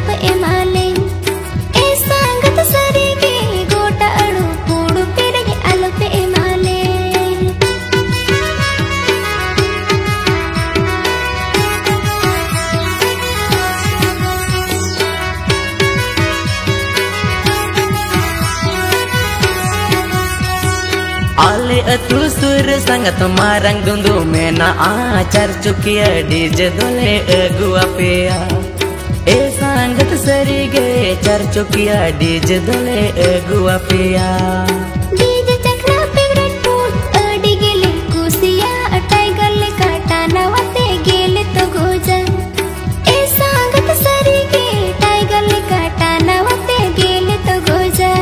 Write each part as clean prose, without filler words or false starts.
पे एमाले ए संगत सरी के गोटा अड़ू कूड़ू पेड़ के आलो पे एमाले आले अतु सुर संगत मारंग दुंदु में ना आचार चुकिया डीजे दोले अगुआ पेया ए संगत सरी गे चार चुकिया डीजे दोले अगुआ पेया डीजे चक्रा पिगरेट फूट अडी गेले कुसिया अटाई गले काटा नवते गेले तो गोजा ए संगत सरी गे टाई गले काटा नवते गेले तो गोजा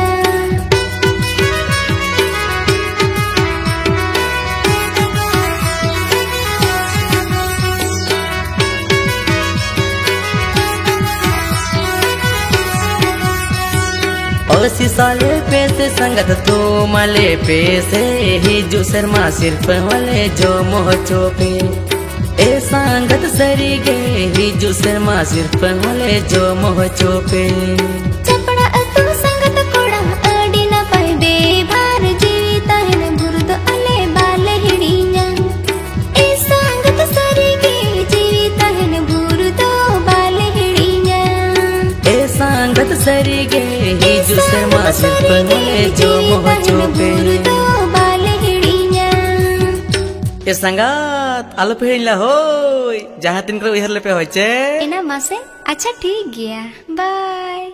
ओसी साले पैसे संगत तो मले पैसे ही जो शर्मा सिर्फ वाले जो मोह चोपे ए संगत सरी गे ही जो शर्मा सिर्फ वाले जो मोह चोपे चपड़ा अतु संगत कोड़ा अडी न पाए बेभार जीविता है न बुरुद अले बाले हिड़िया ए संगत सरी गे जीविता है न बुरुद बाले हिड़िया ए संगत सरी गे ही जो शर्मा सिर्फ वाले जो मोह चोपे ए संगत आलो पेहिला होय जहाँ तिन को इहर ले पे होय छे एना मासे अच्छा ठीक गया बाय।